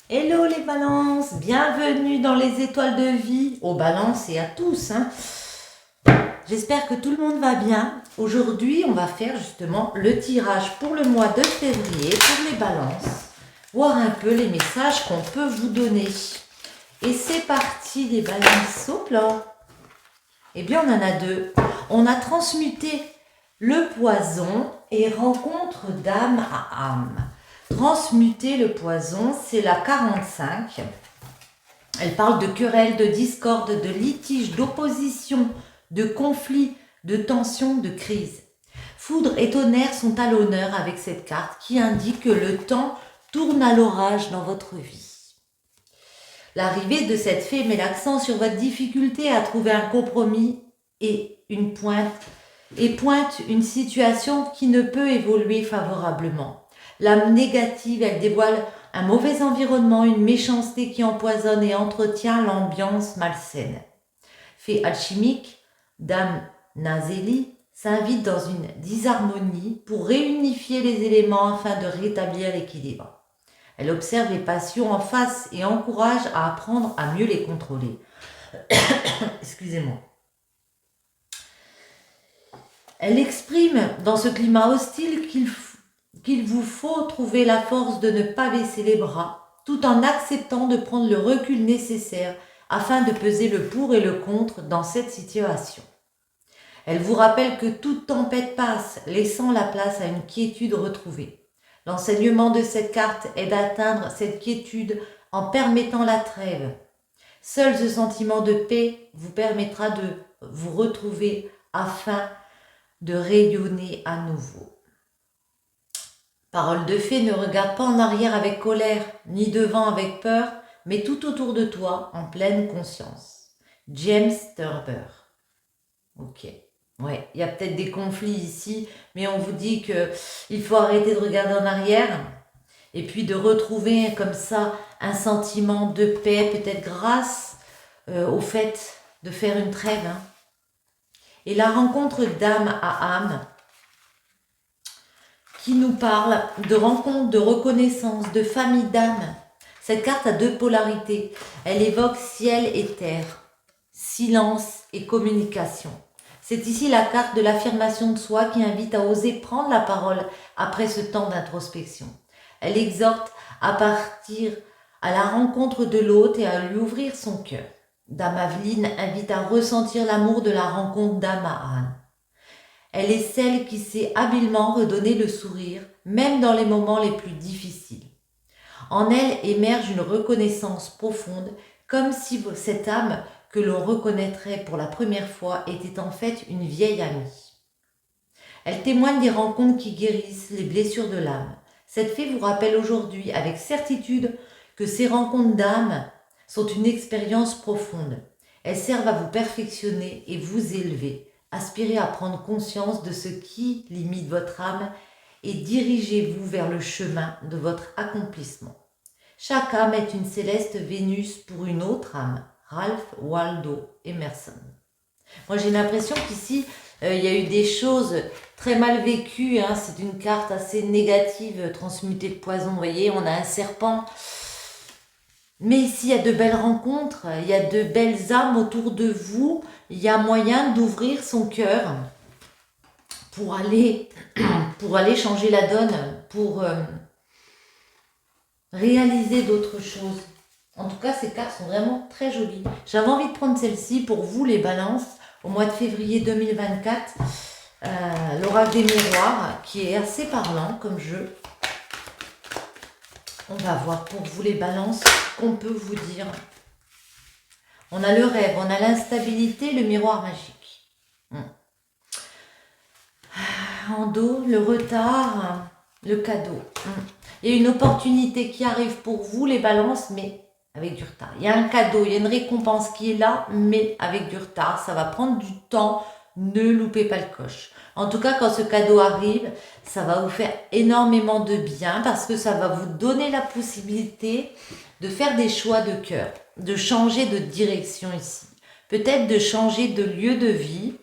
Hello les balances, bienvenue dans les étoiles de vie, aux balances et à tous. J'espère que tout le monde va bien. Aujourd'hui, on va faire justement le tirage pour le mois de février pour les balances. Voir un peu les messages qu'on peut vous donner. Et c'est parti les balances, hop là. Eh bien, on en a deux. On a transmuté le poison et rencontre d'âme à âme. Transmuter le poison, c'est la 45. Elle parle de querelles, de discorde, de litiges, d'opposition, de conflits, de tensions, de crises. Foudre et tonnerre sont à l'honneur avec cette carte qui indique que le temps tourne à l'orage dans votre vie. L'arrivée de cette fée met l'accent sur votre difficulté à trouver un compromis et pointe une situation qui ne peut évoluer favorablement. L'âme négative, elle dévoile un mauvais environnement, une méchanceté qui empoisonne et entretient l'ambiance malsaine. Fée alchimique, Dame Nazeli s'invite dans une disharmonie pour réunifier les éléments afin de rétablir l'équilibre. Elle observe les passions en face et encourage à apprendre à mieux les contrôler. Excusez-moi. Elle exprime dans ce climat hostile qu'il vous faut trouver la force de ne pas baisser les bras, tout en acceptant de prendre le recul nécessaire afin de peser le pour et le contre dans cette situation. Elle vous rappelle que toute tempête passe, laissant la place à une quiétude retrouvée. L'enseignement de cette carte est d'atteindre cette quiétude en permettant la trêve. Seul ce sentiment de paix vous permettra de vous retrouver afin de rayonner à nouveau. Parole de fée, ne regarde pas en arrière avec colère, ni devant avec peur, mais tout autour de toi en pleine conscience. James Thurber. Ok. Ouais, il y a peut-être des conflits ici, mais on vous dit qu'il faut arrêter de regarder en arrière et puis de retrouver comme ça un sentiment de paix, peut-être grâce au fait de faire une trêve. Et la rencontre d'âme à âme qui nous parle de rencontre, de reconnaissance, de famille d'âme. Cette carte a deux polarités. Elle évoque ciel et terre, silence et communication. C'est ici la carte de l'affirmation de soi qui invite à oser prendre la parole après ce temps d'introspection. Elle exhorte à partir à la rencontre de l'autre et à lui ouvrir son cœur. Dame Aveline invite à ressentir l'amour de la rencontre d'âme à âme. Elle est celle qui sait habilement redonner le sourire, même dans les moments les plus difficiles. En elle émerge une reconnaissance profonde, comme si cette âme que l'on reconnaîtrait pour la première fois était en fait une vieille amie. Elle témoigne des rencontres qui guérissent les blessures de l'âme. Cette fée vous rappelle aujourd'hui avec certitude que ces rencontres d'âme sont une expérience profonde. Elles servent à vous perfectionner et vous élever. Aspirez à prendre conscience de ce qui limite votre âme et dirigez-vous vers le chemin de votre accomplissement. Chaque âme est une céleste Vénus pour une autre âme. Ralph Waldo Emerson. Moi j'ai l'impression qu'ici il y a eu des choses très mal vécues. C'est une carte assez négative, transmutée de poison. Vous voyez, on a un serpent. Mais ici, il y a de belles rencontres, il y a de belles âmes autour de vous. Il y a moyen d'ouvrir son cœur pour aller changer la donne, pour réaliser d'autres choses. En tout cas, ces cartes sont vraiment très jolies. J'avais envie de prendre celle-ci pour vous, les balances, au mois de février 2024. L'oracle des miroirs, qui est assez parlant comme jeu. On va voir pour vous, les balances, qu'on peut vous dire. On a le rêve, on a l'instabilité, le miroir magique. En dos, le retard, le cadeau. Il y a une opportunité qui arrive pour vous, les balances, mais avec du retard. Il y a un cadeau, il y a une récompense qui est là, mais avec du retard. Ça va prendre du temps. Ne loupez pas le coche. En tout cas, quand ce cadeau arrive, ça va vous faire énormément de bien parce que ça va vous donner la possibilité de faire des choix de cœur, de changer de direction ici. Peut-être de changer de lieu de vie.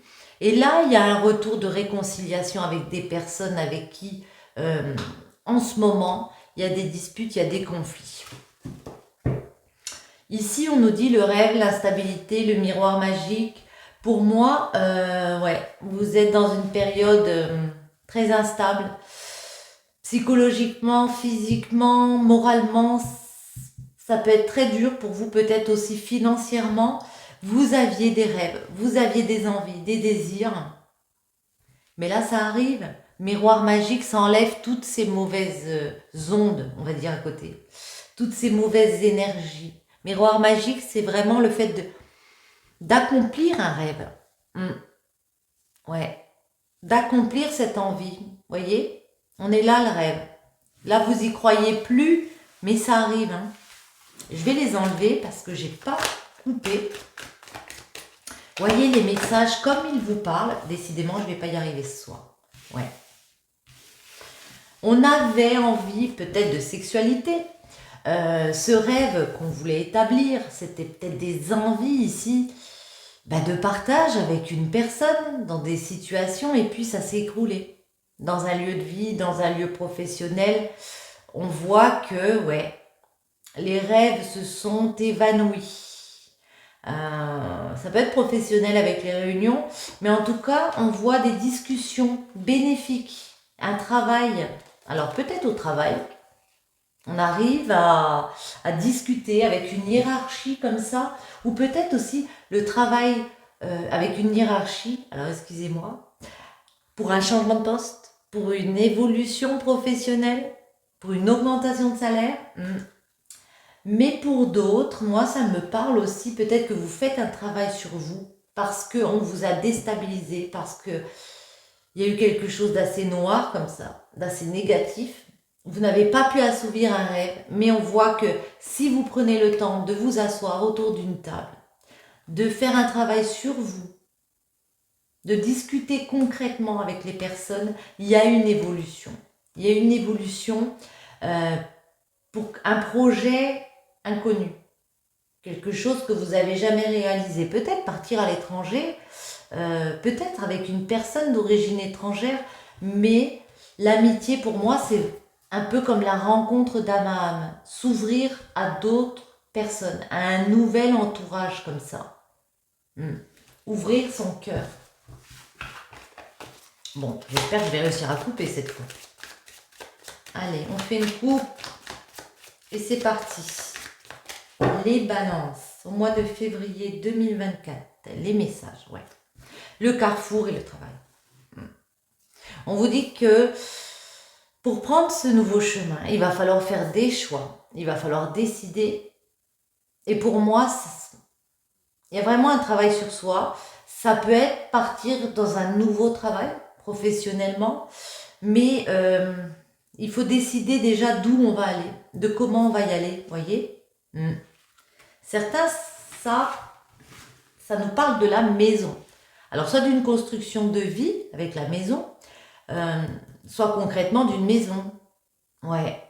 Et là, il y a un retour de réconciliation avec des personnes avec qui, en ce moment, il y a des disputes, il y a des conflits. Ici, on nous dit le rêve, l'instabilité, le miroir magique. Pour moi, ouais, vous êtes dans une période très instable. Psychologiquement, physiquement, moralement, ça peut être très dur pour vous, peut-être aussi financièrement. Vous aviez des rêves, vous aviez des envies, des désirs. Mais là, ça arrive. Miroir magique, ça enlève toutes ces mauvaises ondes, on va dire à côté. Toutes ces mauvaises énergies. Miroir magique, c'est vraiment le fait d'accomplir un rêve. Ouais. D'accomplir cette envie. Voyez? On est là, le rêve. Là, vous y croyez plus, mais ça arrive. Hein. Je vais les enlever parce que j'ai pas coupé. Voyez les messages comme ils vous parlent. Décidément, je ne vais pas y arriver ce soir. Ouais. On avait envie peut-être de sexualité. Ce rêve qu'on voulait établir, c'était peut-être des envies ici de partage avec une personne dans des situations et puis ça s'est écroulé. Dans un lieu de vie, dans un lieu professionnel, on voit que ouais, les rêves se sont évanouis. Ça peut être professionnel avec les réunions, mais en tout cas, on voit des discussions bénéfiques, un travail. Alors peut-être au travail, on arrive à discuter avec une hiérarchie comme ça, ou peut-être aussi le travail avec une hiérarchie, alors excusez-moi, pour un changement de poste, pour une évolution professionnelle, pour une augmentation de salaire. Mais pour d'autres, moi ça me parle aussi, peut-être que vous faites un travail sur vous, parce qu'on vous a déstabilisé, parce qu'il y a eu quelque chose d'assez noir comme ça, d'assez négatif. Vous n'avez pas pu assouvir un rêve, mais on voit que si vous prenez le temps de vous asseoir autour d'une table, de faire un travail sur vous, de discuter concrètement avec les personnes, il y a une évolution. Il y a une évolution pour un projet inconnu. Quelque chose que vous n'avez jamais réalisé. Peut-être partir à l'étranger, peut-être avec une personne d'origine étrangère, mais l'amitié pour moi c'est un peu comme la rencontre d'âme à âme, s'ouvrir à d'autres personnes, à un nouvel entourage comme ça. Ouvrir son cœur. Bon, j'espère que je vais réussir à couper cette fois. Allez, on fait une coupe et c'est parti. Les balances, au mois de février 2024, les messages, ouais. Le carrefour et le travail. On vous dit que pour prendre ce nouveau chemin, il va falloir faire des choix, il va falloir décider. Et pour moi, il y a vraiment un travail sur soi. Ça peut être partir dans un nouveau travail, professionnellement, mais il faut décider déjà d'où on va aller, de comment on va y aller, voyez. Certains, ça nous parle de la maison. Alors, soit d'une construction de vie avec la maison, soit concrètement d'une maison. Ouais.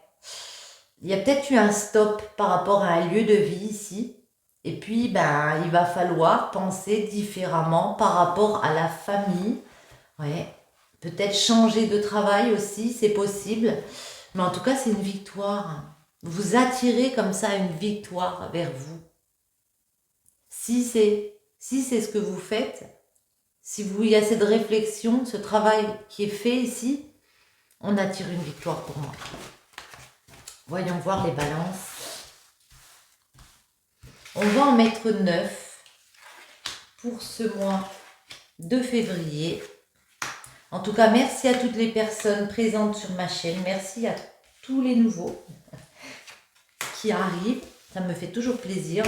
Il y a peut-être eu un stop par rapport à un lieu de vie ici. Et puis, il va falloir penser différemment par rapport à la famille. Ouais. Peut-être changer de travail aussi, c'est possible. Mais en tout cas, c'est une victoire. Vous attirez comme ça une victoire vers vous. Si c'est ce que vous faites, il y a cette réflexion, ce travail qui est fait ici, on attire une victoire pour moi. Voyons voir les balances. On va en mettre 9 pour ce mois de février. En tout cas, merci à toutes les personnes présentes sur ma chaîne. Merci à tous les nouveaux qui arrivent. Ça me fait toujours plaisir,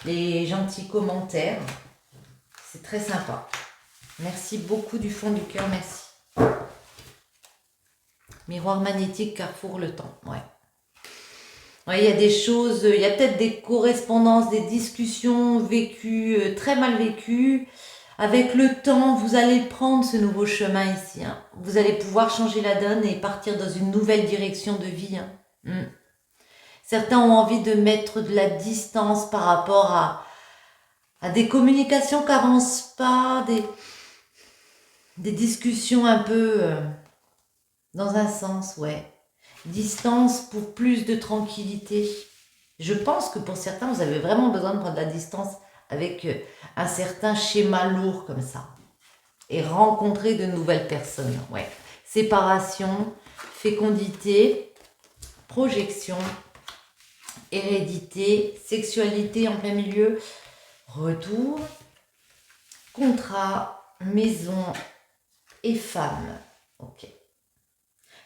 les gentils commentaires. C'est très sympa. Merci beaucoup du fond du cœur, merci. Miroir magnétique, carrefour, le temps. Ouais. Ouais, il y a des choses, il y a peut-être des correspondances, des discussions vécues, très mal vécues. Avec le temps, vous allez prendre ce nouveau chemin ici. Hein. Vous allez pouvoir changer la donne et partir dans une nouvelle direction de vie. Hein. Certains ont envie de mettre de la distance par rapport à des communications qui n'avancent pas, des discussions un peu dans un sens, ouais. Distance pour plus de tranquillité. Je pense que pour certains, vous avez vraiment besoin de prendre la distance avec un certain schéma lourd comme ça. Et rencontrer de nouvelles personnes. Ouais. Séparation, fécondité, projection, hérédité, sexualité en plein milieu, retour, contrat, maison et femme. Ok.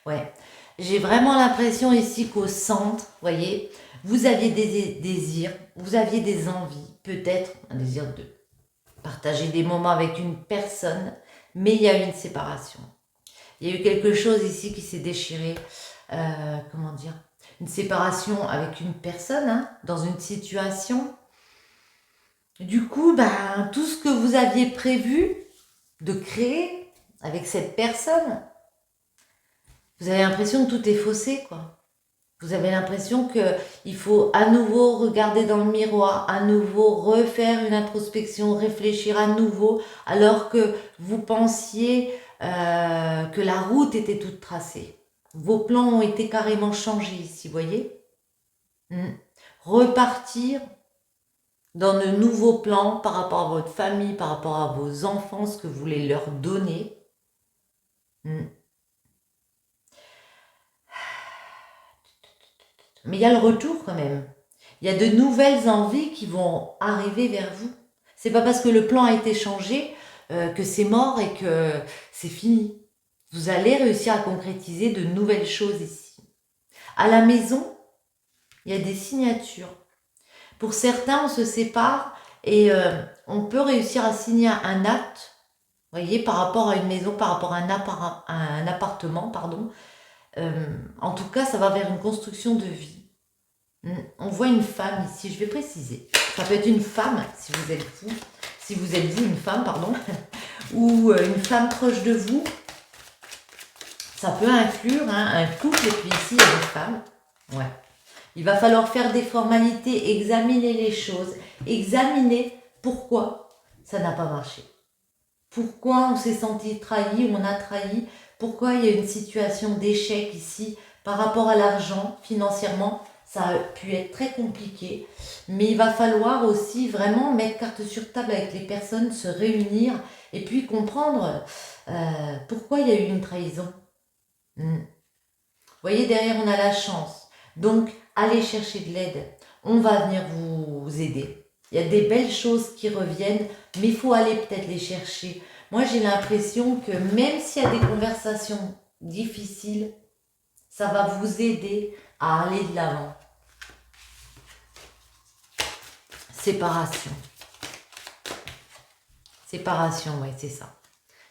Ouais. J'ai vraiment l'impression ici qu'au centre, vous voyez, vous aviez des désirs, vous aviez des envies, peut-être un désir de partager des moments avec une personne, mais il y a eu une séparation. Il y a eu quelque chose ici qui s'est déchiré, comment dire, une séparation avec une personne, hein, dans une situation. Du coup, ben, tout ce que vous aviez prévu de créer avec cette personne, vous avez l'impression que tout est faussé, quoi. Vous avez l'impression qu'il faut à nouveau regarder dans le miroir, à nouveau refaire une introspection, réfléchir à nouveau, alors que vous pensiez que la route était toute tracée. Vos plans ont été carrément changés ici, vous voyez. Repartir dans de nouveaux plans par rapport à votre famille, par rapport à vos enfants, ce que vous voulez leur donner. Mais il y a le retour quand même. Il y a de nouvelles envies qui vont arriver vers vous. C'est pas parce que le plan a été changé que c'est mort et que c'est fini. Vous allez réussir à concrétiser de nouvelles choses ici. À la maison, il y a des signatures. Pour certains, on se sépare et on peut réussir à signer un acte, vous voyez, par rapport à une maison, par rapport à un appartement, pardon. En tout cas, ça va vers une construction de vie. On voit une femme ici, je vais préciser. Ça peut être une femme, si vous êtes vous, si vous êtes vous, une femme, pardon, ou une femme proche de vous. Ça peut inclure un couple, et puis ici, il y a une femme. Ouais. Il va falloir faire des formalités, examiner les choses, examiner pourquoi ça n'a pas marché. Pourquoi on s'est senti trahi ou on a trahi. Pourquoi il y a une situation d'échec ici par rapport à l'argent, financièrement. Ça a pu être très compliqué, mais il va falloir aussi vraiment mettre carte sur table avec les personnes, se réunir et puis comprendre pourquoi il y a eu une trahison. Vous voyez, derrière, on a la chance. Donc, allez chercher de l'aide. On va venir vous aider. Il y a des belles choses qui reviennent, mais il faut aller peut-être les chercher. Moi, j'ai l'impression que même s'il y a des conversations difficiles, ça va vous aider à aller de l'avant. Séparation. Séparation, oui, c'est ça.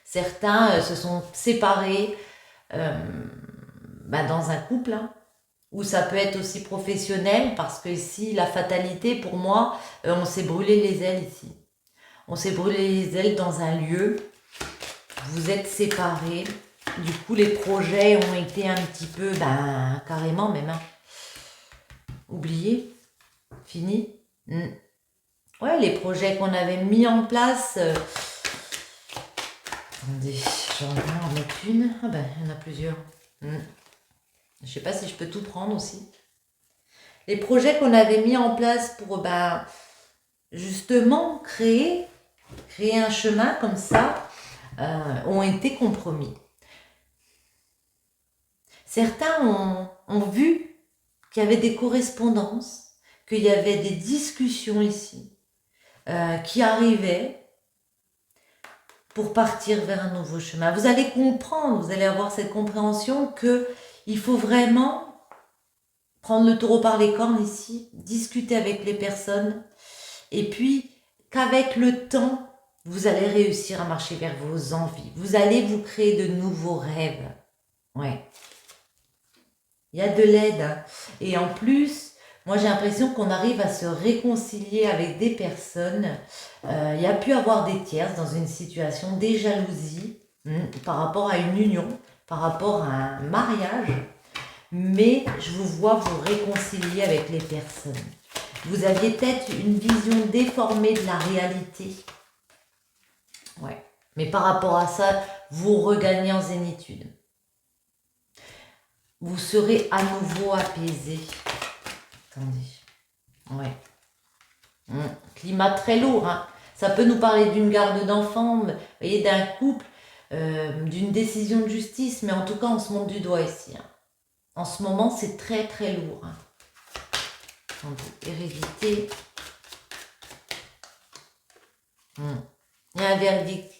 Certains se sont séparés dans un couple, hein, ou ça peut être aussi professionnel, parce que ici, la fatalité, pour moi, on s'est brûlé les ailes ici. On s'est brûlé les ailes dans un lieu, vous êtes séparés, du coup, les projets ont été un petit peu, carrément même, hein, oubliés, fini. Ouais, les projets qu'on avait mis en place... Attendez, j'en ai en mettre une. Ah ben, il y en a plusieurs. Je sais pas si je peux tout prendre aussi. Les projets qu'on avait mis en place pour, justement, créer un chemin comme ça, ont été compromis. Certains ont vu qu'il y avait des correspondances, qu'il y avait des discussions ici, qui arrivaient pour partir vers un nouveau chemin. Vous allez comprendre, vous allez avoir cette compréhension qu'il faut vraiment prendre le taureau par les cornes ici, discuter avec les personnes, et puis qu'avec le temps, vous allez réussir à marcher vers vos envies. Vous allez vous créer de nouveaux rêves. Ouais. Il y a de l'aide, hein. Et en plus, moi j'ai l'impression qu'on arrive à se réconcilier avec des personnes. Il y a pu avoir des tierces dans une situation, des jalousies par rapport à une union, par rapport à un mariage. Mais je vous vois vous réconcilier avec les personnes. Vous aviez peut-être une vision déformée de la réalité. Ouais. Mais par rapport à ça, vous regagnez en zénitude. Vous serez à nouveau apaisé. Attendez. Ouais. Climat très lourd, hein. Ça peut nous parler d'une garde d'enfants, vous voyez, d'un couple, d'une décision de justice, mais en tout cas, on se montre du doigt ici, hein. En ce moment, c'est très très lourd, hein. Attendez, hérédité. Il y a un verdict.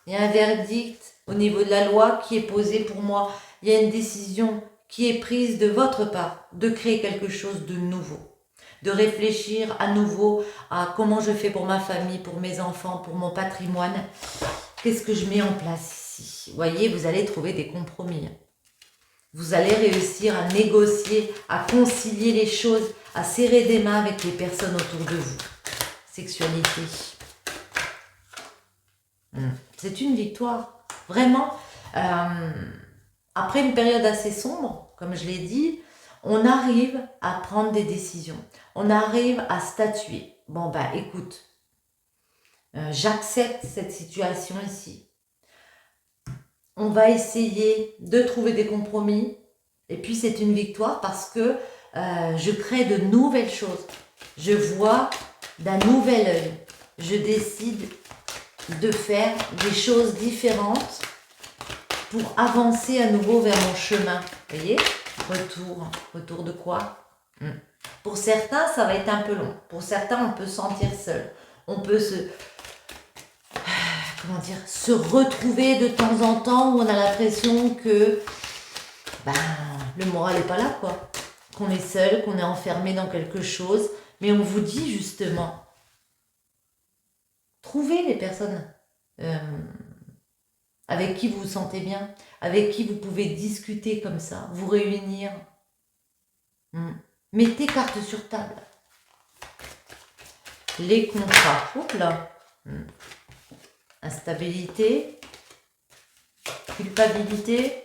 Il y a un verdict au niveau de la loi qui est posé pour moi. Il y a une décision qui est prise de votre part, de créer quelque chose de nouveau, de réfléchir à nouveau à comment je fais pour ma famille, pour mes enfants, pour mon patrimoine. Qu'est-ce que je mets en place ici? Vous voyez, vous allez trouver des compromis. Vous allez réussir à négocier, à concilier les choses, à serrer des mains avec les personnes autour de vous. Sexualité. C'est une victoire. Vraiment, après une période assez sombre, comme je l'ai dit, on arrive à prendre des décisions. On arrive à statuer. Bon, bah écoute, j'accepte cette situation ici. On va essayer de trouver des compromis. Et puis, c'est une victoire parce que je crée de nouvelles choses. Je vois d'un nouvel œil. Je décide de faire des choses différentes pour avancer à nouveau vers mon chemin. Vous voyez? Retour de quoi? Pour certains, ça va être un peu long. Pour certains, on peut se sentir seul. On peut se retrouver de temps en temps où on a l'impression que le moral n'est pas là, quoi. Qu'on est seul, qu'on est enfermé dans quelque chose. Mais on vous dit justement, trouvez les personnes avec qui vous vous sentez bien, avec qui vous pouvez discuter comme ça, vous réunir. Mettez carte sur table. Les contrats. Oups là. Instabilité. Culpabilité.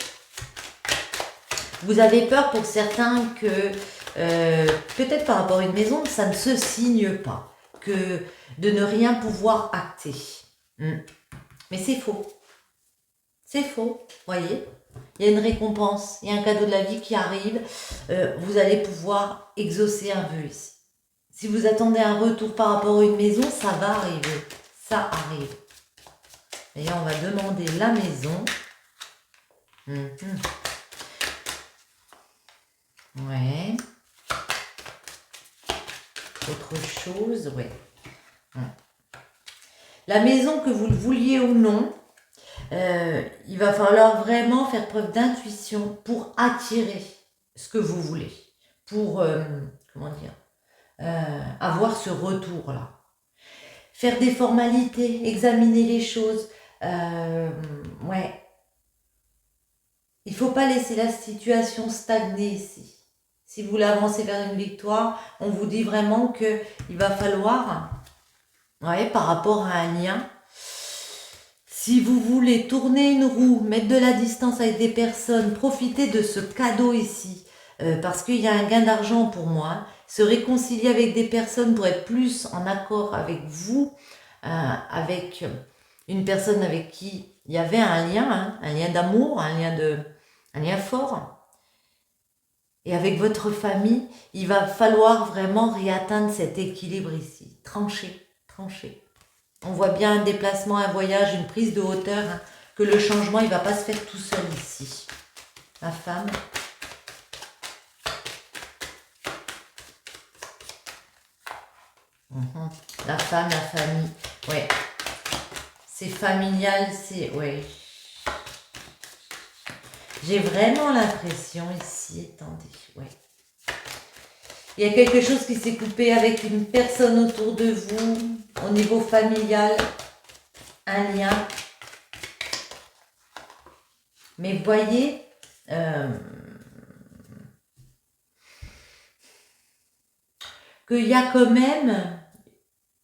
Vous avez peur pour certains que, peut-être par rapport à une maison, ça ne se signe pas. Que de ne rien pouvoir acter. Mais c'est faux. C'est faux, voyez. Il y a une récompense, il y a un cadeau de la vie qui arrive. Vous allez pouvoir exaucer un vœu ici. Si vous attendez un retour par rapport à une maison, ça va arriver. Ça arrive. D'ailleurs, on va demander la maison. Ouais. Autre chose, ouais. La maison, que vous le vouliez ou non, il va falloir vraiment faire preuve d'intuition pour attirer ce que vous voulez. Pour, avoir ce retour-là. Faire des formalités, examiner les choses. Ouais. Il ne faut pas laisser la situation stagner ici. Si vous voulez avancer vers une victoire, on vous dit vraiment qu'il va falloir, par rapport à un lien, si vous voulez tourner une roue, mettre de la distance avec des personnes, profitez de ce cadeau ici, parce qu'il y a un gain d'argent pour moi, se réconcilier avec des personnes pour être plus en accord avec vous, avec une personne avec qui il y avait un lien d'amour, un lien fort. Et avec votre famille, il va falloir vraiment réatteindre cet équilibre ici. Trancher. On voit bien un déplacement, un voyage, une prise de hauteur, que le changement, il ne va pas se faire tout seul ici. La femme. La femme, la famille. Ouais. C'est familial, c'est... Ouais. J'ai vraiment l'impression ici, attendez, ouais. Il y a quelque chose qui s'est coupé avec une personne autour de vous, au niveau familial, un lien. Mais vous voyez, qu'il y a quand même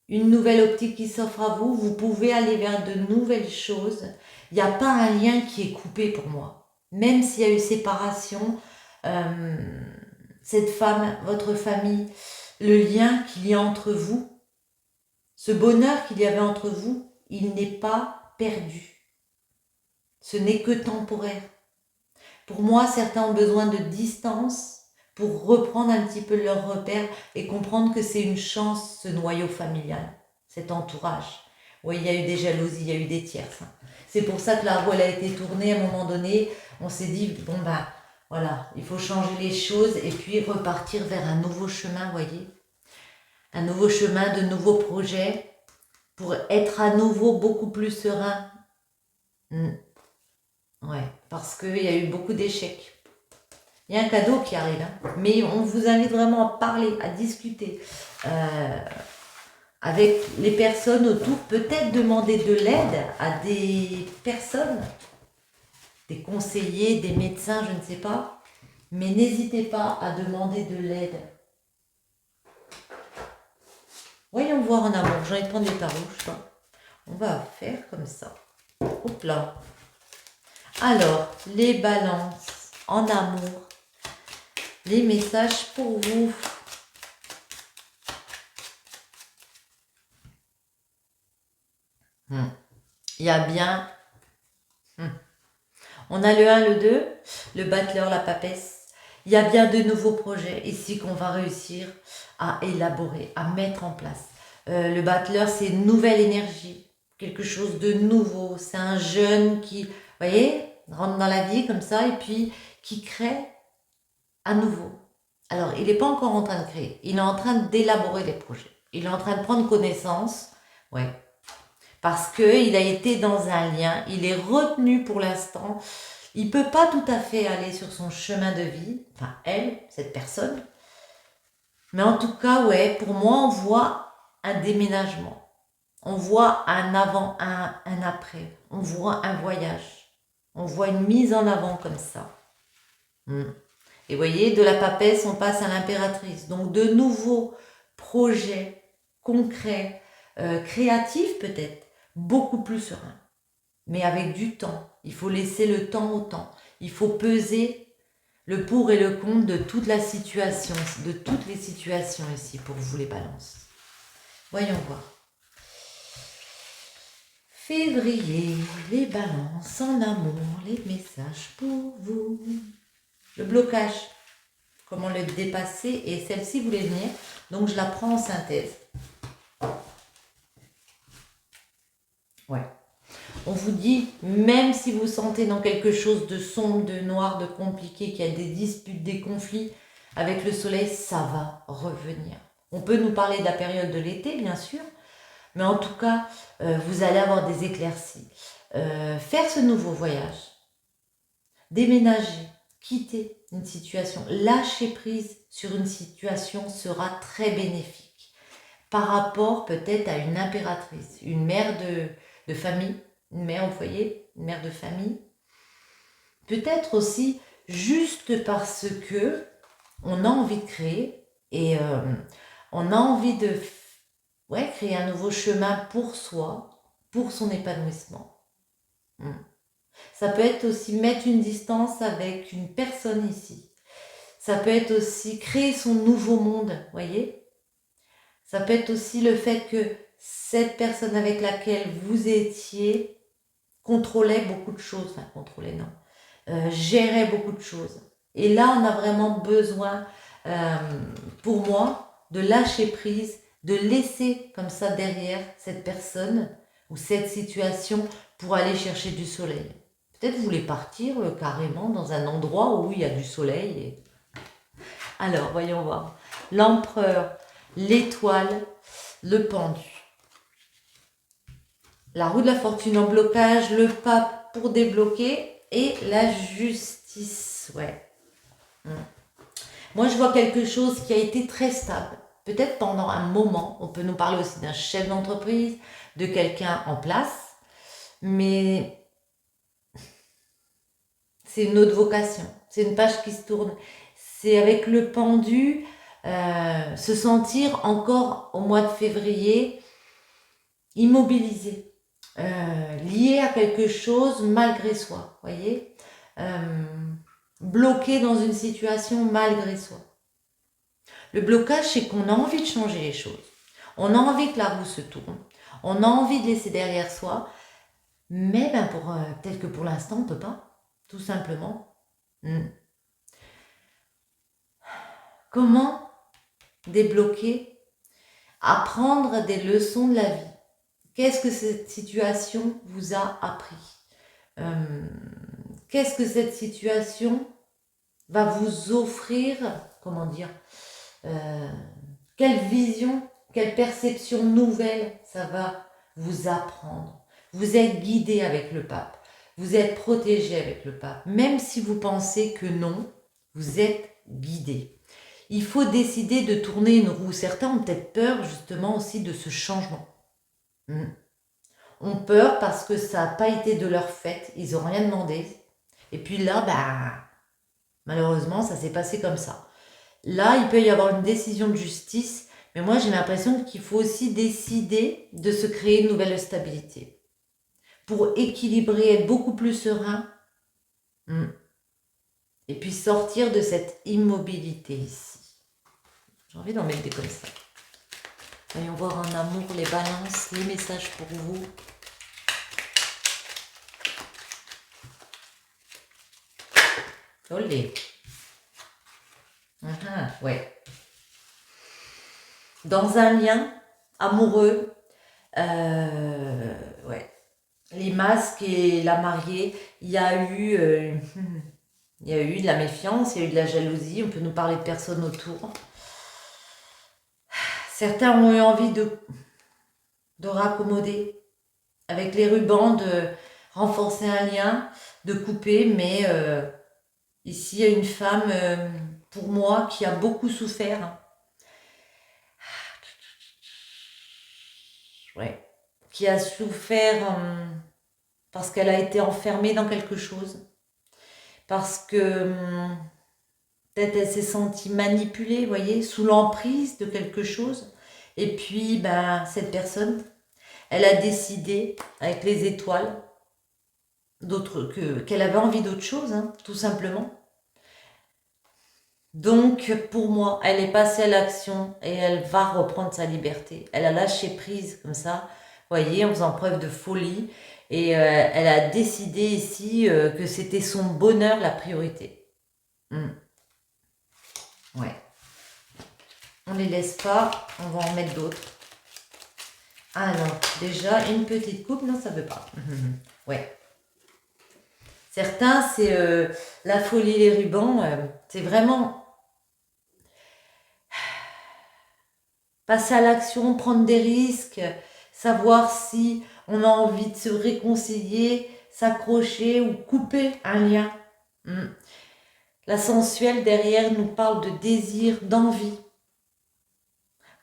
une nouvelle optique qui s'offre à vous. Vous pouvez aller vers de nouvelles choses. Il n'y a pas un lien qui est coupé pour moi. Même s'il y a eu séparation, cette femme, votre famille, le lien qu'il y a entre vous, ce bonheur qu'il y avait entre vous, il n'est pas perdu. Ce n'est que temporaire. Pour moi, certains ont besoin de distance pour reprendre un petit peu leurs repères et comprendre que c'est une chance, ce noyau familial, cet entourage. Oui, il y a eu des jalousies, il y a eu des tierces. C'est pour ça que la roue, elle a été tournée à un moment donné. On s'est dit, bon ben, voilà, il faut changer les choses et puis repartir vers un nouveau chemin, vous voyez. Un nouveau chemin, de nouveaux projets pour être à nouveau beaucoup plus serein. Ouais, parce qu'il y a eu beaucoup d'échecs. Il y a un cadeau qui arrive, hein. Mais on vous invite vraiment à parler, à discuter avec les personnes autour. Peut-être demander de l'aide à des personnes, des conseillers, des médecins, je ne sais pas. Mais n'hésitez pas à demander de l'aide. Voyons voir en amour. J'ai envie de prendre des tarots, je sais pas. On va faire comme ça. Hop là. Alors, les balances en amour. Les messages pour vous. Il y a bien... On a le 1, le 2, le battleur, la papesse. Il y a bien de nouveaux projets ici qu'on va réussir à élaborer, à mettre en place. Le battleur, c'est une nouvelle énergie, quelque chose de nouveau. C'est un jeune qui, vous voyez, rentre dans la vie comme ça et puis qui crée à nouveau. Alors, il n'est pas encore en train de créer, il est en train d'élaborer les projets. Il est en train de prendre connaissance, ouais, parce qu'il a été dans un lien, il est retenu pour l'instant, il ne peut pas tout à fait aller sur son chemin de vie, enfin elle, cette personne, mais en tout cas, ouais, pour moi, on voit un déménagement, on voit un avant, un après, on voit un voyage, on voit une mise en avant comme ça. Et vous voyez, de la papesse, on passe à l'impératrice. Donc, de nouveaux projets concrets, créatifs peut-être, beaucoup plus sereins. Mais avec du temps. Il faut laisser le temps au temps. Il faut peser le pour et le contre de toute la situation, de toutes les situations ici pour vous les balances. Voyons voir. Février, les balances en amour, les messages pour vous. Le blocage, comment le dépasser, et celle-ci voulait venir, donc je la prends en synthèse. Ouais. On vous dit, même si vous sentez dans quelque chose de sombre, de noir, de compliqué, qu'il y a des disputes, des conflits, avec le soleil, ça va revenir. On peut nous parler de la période de l'été, bien sûr, mais en tout cas, vous allez avoir des éclaircies. Faire ce nouveau voyage, déménager, quitter une situation, lâcher prise sur une situation sera très bénéfique par rapport peut-être à une impératrice, une mère de famille, une mère au foyer, une mère de famille. Peut-être aussi juste parce que on a envie de créer et on a envie de créer un nouveau chemin pour soi, pour son épanouissement. Ça peut être aussi mettre une distance avec une personne ici. Ça peut être aussi créer son nouveau monde, voyez. Ça peut être aussi le fait que cette personne avec laquelle vous étiez contrôlait beaucoup de choses, enfin contrôlait non, gérait beaucoup de choses. Et là, on a vraiment besoin, pour moi, de lâcher prise, de laisser comme ça derrière cette personne ou cette situation pour aller chercher du soleil. Peut-être vous voulez partir carrément dans un endroit où il y a du soleil. Et... Alors, voyons voir. L'empereur, l'étoile, le pendu. La roue de la fortune en blocage, le pape pour débloquer et la justice. Ouais. Moi, je vois quelque chose qui a été très stable. Peut-être pendant un moment, on peut nous parler aussi d'un chef d'entreprise, de quelqu'un en place, mais c'est une autre vocation. C'est une page qui se tourne. C'est avec le pendu, se sentir encore au mois de février immobilisé, lié à quelque chose malgré soi, voyez, bloqué dans une situation malgré soi. Le blocage, c'est qu'on a envie de changer les choses. On a envie que la roue se tourne. On a envie de laisser derrière soi. Mais peut-être que pour l'instant, on ne peut pas. Tout simplement. Comment débloquer? Apprendre des leçons de la vie. Qu'est-ce que cette situation vous a appris? Qu'est-ce que cette situation va vous offrir? Comment dire? Quelle vision, quelle perception nouvelle ça va vous apprendre? Vous êtes guidé avec le pape. Vous êtes protégé avec le pape. Même si vous pensez que non, vous êtes guidé. Il faut décider de tourner une roue. Certains ont peut-être peur justement aussi de ce changement. Ont peur parce que ça n'a pas été de leur fait. Ils n'ont rien demandé. Et puis là, malheureusement, ça s'est passé comme ça. Là, il peut y avoir une décision de justice. Mais moi, j'ai l'impression qu'il faut aussi décider de se créer une nouvelle stabilité. Pour équilibrer, être beaucoup plus serein. Et puis sortir de cette immobilité ici. J'ai envie d'en mettre des comme ça. Voyons voir en amour les balances, les messages pour vous. Olé. Ouais. Dans un lien amoureux, ouais. Les masques et la mariée, il y a eu de la méfiance, il y a eu de la jalousie, on peut nous parler de personnes autour. Certains ont eu envie de raccommoder avec les rubans, de renforcer un lien, de couper, mais ici il y a une femme, pour moi, qui a beaucoup souffert. Ouais. Qui a souffert parce qu'elle a été enfermée dans quelque chose. Parce que peut-être elle s'est sentie manipulée, vous voyez, sous l'emprise de quelque chose. Et puis, cette personne, elle a décidé, avec les étoiles, qu'elle avait envie d'autre chose, tout simplement. Donc, pour moi, elle est passée à l'action et elle va reprendre sa liberté. Elle a lâché prise, comme ça, vous voyez, en faisant preuve de folie. Et elle a décidé ici que c'était son bonheur la priorité. Ouais. On les laisse pas, on va en mettre d'autres. Alors, déjà, une petite coupe, non, ça veut pas. Ouais. Certains, c'est la folie, les rubans, c'est vraiment passer à l'action, prendre des risques, savoir si on a envie de se réconcilier, s'accrocher ou couper un lien. La sensuelle derrière nous parle de désir, d'envie.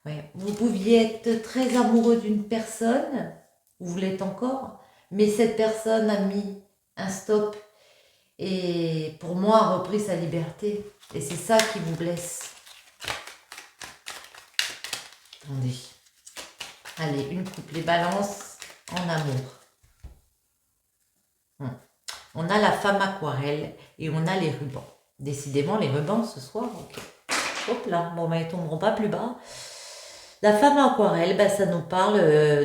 Ouais. Vous pouviez être très amoureux d'une personne, vous l'êtes encore, mais cette personne a mis un stop et pour moi a repris sa liberté. Et c'est ça qui vous blesse. Attendez. Allez, une coupe, les balances en amour. On a la femme aquarelle et on a les rubans. Décidément, les rubans ce soir, ok. Hop là, bon, ils ne tomberont pas plus bas. La femme aquarelle, ça nous parle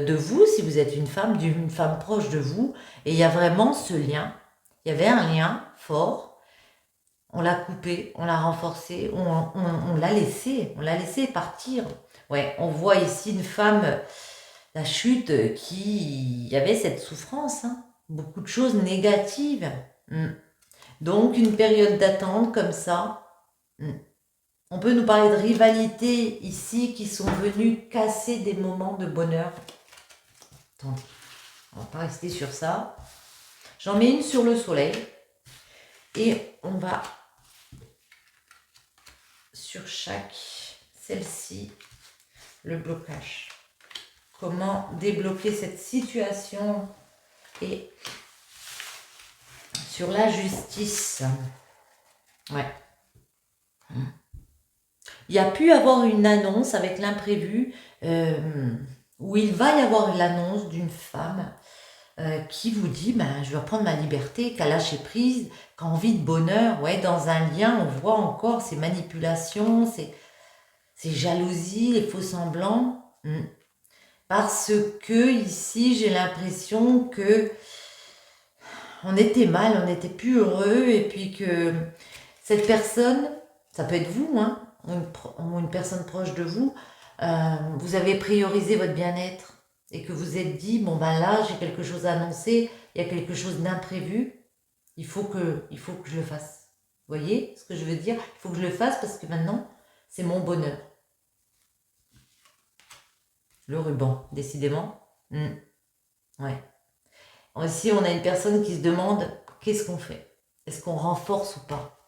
de vous, si vous êtes une femme, d'une femme proche de vous. Et il y a vraiment ce lien. Il y avait un lien fort. On l'a coupé, on l'a renforcé, on l'a laissé partir. Ouais, on voit ici une femme, la chute, qui avait cette souffrance, beaucoup de choses négatives. Donc, une période d'attente comme ça. On peut nous parler de rivalité ici qui sont venus casser des moments de bonheur. Attendez, on va pas rester sur ça. J'en mets une sur le soleil. Et on va sur chaque, celle-ci, le blocage. Comment débloquer cette situation et sur la justice. Ouais. Il y a pu avoir une annonce avec l'imprévu où il va y avoir l'annonce d'une femme qui vous dit je vais reprendre ma liberté, qui a lâché prise, qui a envie de bonheur. Ouais, dans un lien, on voit encore ces manipulations, ces jalousies, les faux semblants. Parce que ici, j'ai l'impression que on était mal, on n'était plus heureux, et puis que cette personne, ça peut être vous, ou une personne proche de vous, vous avez priorisé votre bien-être et que vous êtes dit, bon ben là, j'ai quelque chose à annoncer, il y a quelque chose d'imprévu, il faut que je le fasse. Vous voyez ce que je veux dire? Il faut que je le fasse parce que maintenant, c'est mon bonheur. Le ruban, décidément. Ouais. Ici, on a une personne qui se demande, qu'est-ce qu'on fait? Est-ce qu'on renforce ou pas?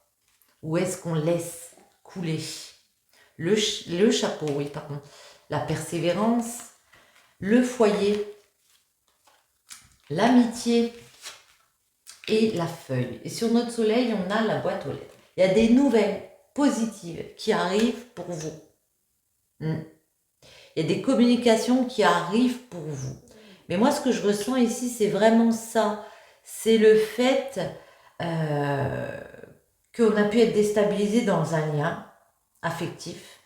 Ou est-ce qu'on laisse couler? Le chapeau, oui, pardon. La persévérance, le foyer, l'amitié et la feuille. Et sur notre soleil, on a la boîte aux lettres. Il y a des nouvelles positives qui arrivent pour vous. Il y a des communications qui arrivent pour vous. Mais moi, ce que je ressens ici, c'est vraiment ça. C'est le fait qu'on a pu être déstabilisé dans un lien affectif.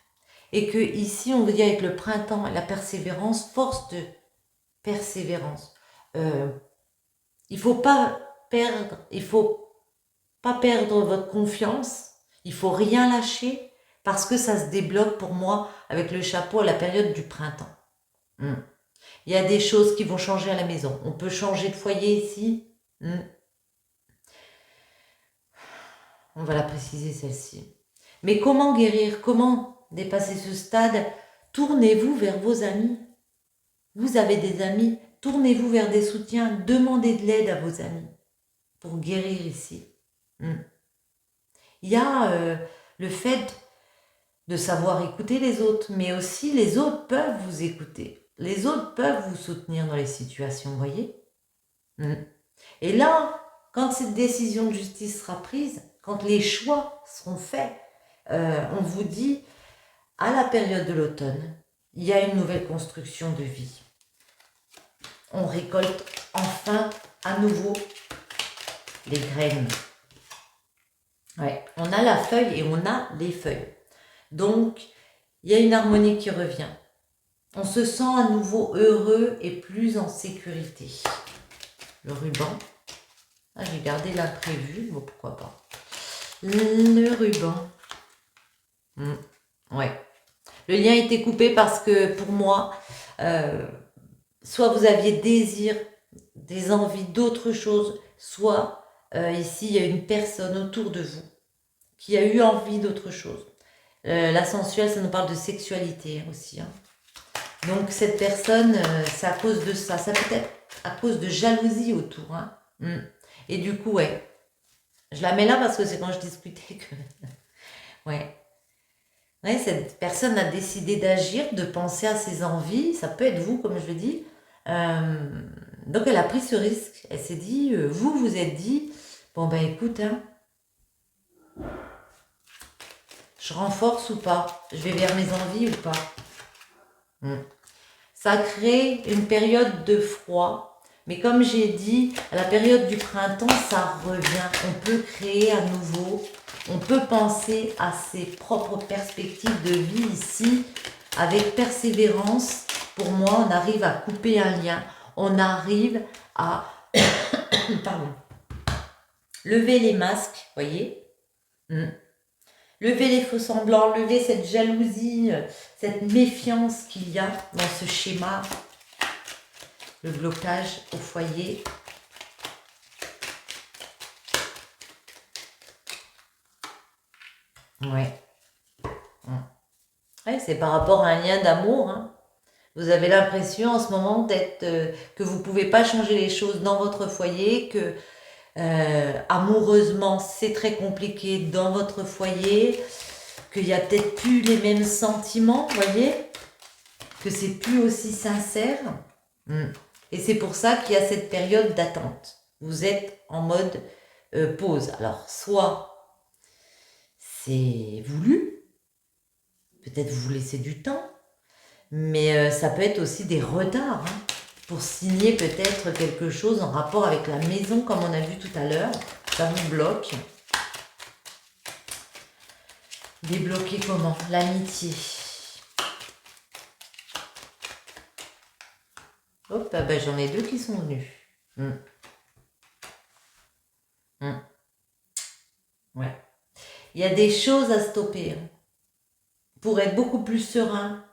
Et que ici, on vous dit avec le printemps et la persévérance, force de persévérance. Il faut pas perdre votre confiance. Il faut rien lâcher parce que ça se débloque pour moi avec le chapeau à la période du printemps. Il y a des choses qui vont changer à la maison. On peut changer de foyer ici. On va la préciser celle-ci. Mais comment guérir? Comment dépasser ce stade? Tournez-vous vers vos amis. Vous avez des amis. Tournez-vous vers des soutiens. Demandez de l'aide à vos amis pour guérir ici. Il y a le fait de savoir écouter les autres, mais aussi les autres peuvent vous écouter. Les autres peuvent vous soutenir dans les situations, vous voyez? Et là, quand cette décision de justice sera prise, quand les choix seront faits, on vous dit, à la période de l'automne, il y a une nouvelle construction de vie. On récolte enfin à nouveau les graines. Ouais, on a la feuille et on a les feuilles. Donc, il y a une harmonie qui revient. On se sent à nouveau heureux et plus en sécurité. Le ruban. Ah, j'ai gardé l'imprévu, bon, pourquoi pas. Le ruban. Ouais. Le lien était coupé parce que pour moi, soit vous aviez des envies d'autre chose, soit ici, il y a une personne autour de vous qui a eu envie d'autre chose. La sensuelle, ça nous parle de sexualité aussi. Donc cette personne, c'est à cause de ça. Ça peut être à cause de jalousie autour. Et du coup, ouais. Je la mets là parce que c'est quand je discutais que... ouais. Ouais, cette personne a décidé d'agir, de penser à ses envies. Ça peut être vous, comme je le dis. Donc elle a pris ce risque. Elle s'est dit, vous êtes dit, bon ben écoute, je renforce ou pas? Je vais vers mes envies ou pas? Ça crée une période de froid. Mais comme j'ai dit, à la période du printemps, ça revient. On peut créer à nouveau. On peut penser à ses propres perspectives de vie ici. Avec persévérance, pour moi, on arrive à couper un lien. On arrive à pardon, lever les masques, voyez, lever les faux semblants, lever cette jalousie, cette méfiance qu'il y a dans ce schéma, le blocage au foyer. Ouais. Ouais, c'est par rapport à un lien d'amour. Vous avez l'impression en ce moment d'être que vous ne pouvez pas changer les choses dans votre foyer, que amoureusement c'est très compliqué dans votre foyer, qu'il n'y a peut-être plus les mêmes sentiments, voyez, que c'est plus aussi sincère. Et c'est pour ça qu'il y a cette période d'attente. Vous êtes en mode pause. Alors, soit c'est voulu, peut-être vous laissez du temps, mais ça peut être aussi des retards pour signer peut-être quelque chose en rapport avec la maison, comme on a vu tout à l'heure. Ça vous bloque. Débloquer comment? L'amitié. Hop, ben j'en ai deux qui sont venus. Ouais. Il y a des choses à stopper. pour être beaucoup plus serein.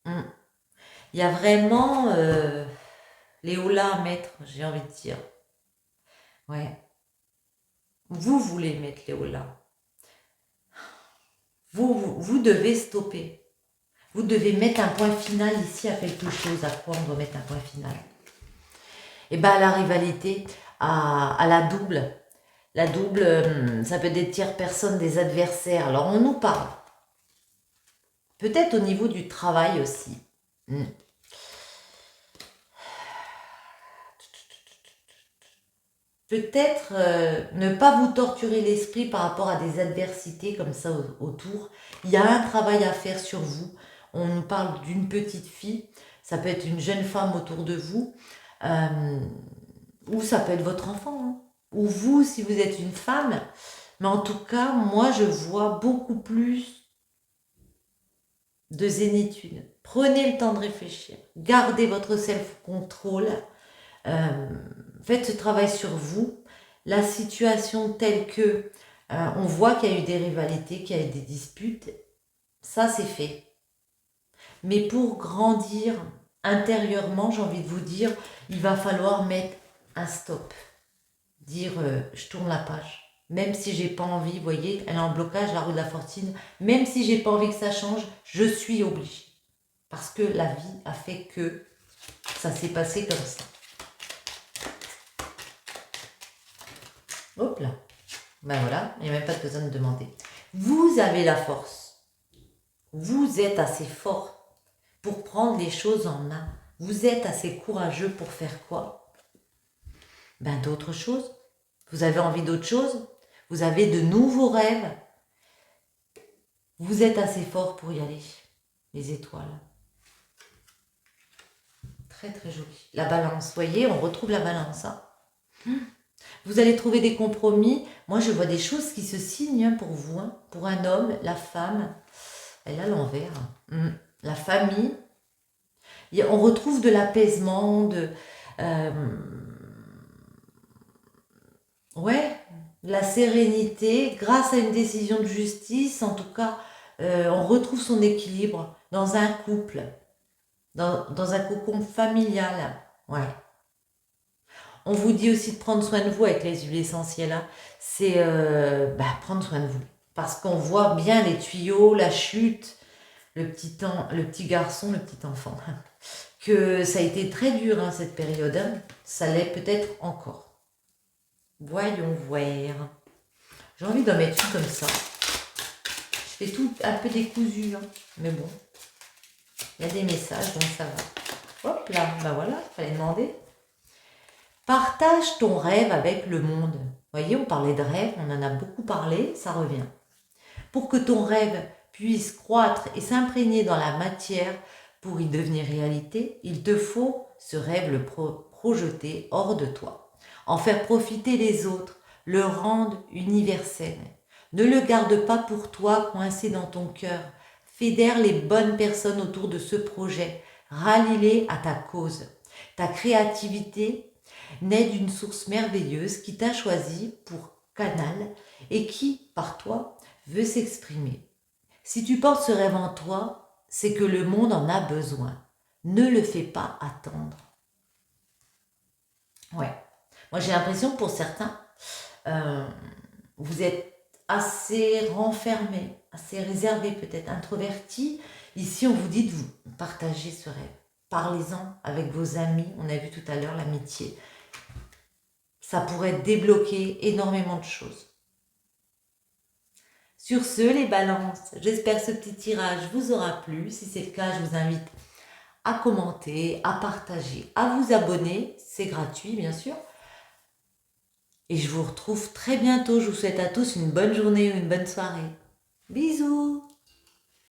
Mm. Il y a vraiment les hauts-là à mettre, j'ai envie de dire. Ouais. Vous voulez mettre les hauts-là. Vous devez stopper. Vous devez mettre un point final ici à quelque chose. À quoi on doit mettre un point final? Et bien à la rivalité, à la double. La double, ça peut être des tierces personnes, des adversaires. Alors on nous parle. Peut-être au niveau du travail aussi. Peut-être ne pas vous torturer l'esprit par rapport à des adversités comme ça autour. Il y a un travail à faire sur vous. On nous parle d'une petite fille, ça peut être une jeune femme autour de vous, ou ça peut être votre enfant, hein. Ou vous si vous êtes une femme. Mais en tout cas, moi je vois beaucoup plus de zénitude. Prenez le temps de réfléchir. Gardez votre self-control. Faites ce travail sur vous. La situation telle que on voit qu'il y a eu des rivalités, qu'il y a eu des disputes, ça c'est fait. Mais pour grandir intérieurement, j'ai envie de vous dire, il va falloir mettre un stop. Dire je tourne la page. Même si j'ai pas envie, vous voyez, elle est en blocage, la roue de la fortune. Même si j'ai pas envie que ça change, je suis obligée. Parce que la vie a fait que ça s'est passé comme ça. Hop là. Ben voilà, il n'y a même pas besoin de demander. Vous avez la force. Vous êtes assez fort pour prendre les choses en main. Vous êtes assez courageux pour faire quoi? Ben d'autres choses. Vous avez envie d'autre chose? Vous avez de nouveaux rêves? Vous êtes assez fort pour y aller. Les étoiles. Très très joli. La balance, vous voyez, on retrouve la balance. Hein. Vous allez trouver des compromis. Moi, je vois des choses qui se signent hein, pour vous. Hein. Pour un homme, la femme, elle a l'envers. La famille. On retrouve de l'apaisement, ouais, de la sérénité. Grâce à une décision de justice, en tout cas, on retrouve son équilibre dans un couple, dans un cocon familial. Ouais. On vous dit aussi de prendre soin de vous avec les huiles essentielles. Hein. C'est prendre soin de vous. Parce qu'on voit bien les tuyaux, la chute, le petit garçon, le petit enfant. Que ça a été très dur hein, cette période. Hein. Ça l'est peut-être encore. Voyons voir. J'ai envie d'en mettre une comme ça. Je fais tout un peu décousu. Hein. Mais bon. Il y a des messages, donc ça va. Hop là, ben voilà, il fallait demander. Partage ton rêve avec le monde. Vous voyez, on parlait de rêve, on en a beaucoup parlé, ça revient. Pour que ton rêve puisse croître et s'imprégner dans la matière pour y devenir réalité, il te faut ce rêve le projeter hors de toi, en faire profiter les autres, le rendre universel. Ne le garde pas pour toi coincé dans ton cœur. Fédère les bonnes personnes autour de ce projet. Rallie-les à ta cause. Ta créativité naît d'une source merveilleuse qui t'a choisi pour canal et qui, par toi, veut s'exprimer. Si tu portes ce rêve en toi, c'est que le monde en a besoin. Ne le fais pas attendre. Ouais. Moi, j'ai l'impression que pour certains, vous êtes assez renfermé, assez réservé, peut-être introverti. Ici, on vous dit de vous partager ce rêve. Parlez-en avec vos amis. On a vu tout à l'heure l'amitié. Ça pourrait débloquer énormément de choses. Sur ce, les balances, j'espère que ce petit tirage vous aura plu. Si c'est le cas, je vous invite à commenter, à partager, à vous abonner. C'est gratuit, bien sûr. Et je vous retrouve très bientôt. Je vous souhaite à tous une bonne journée ou une bonne soirée. Bisous!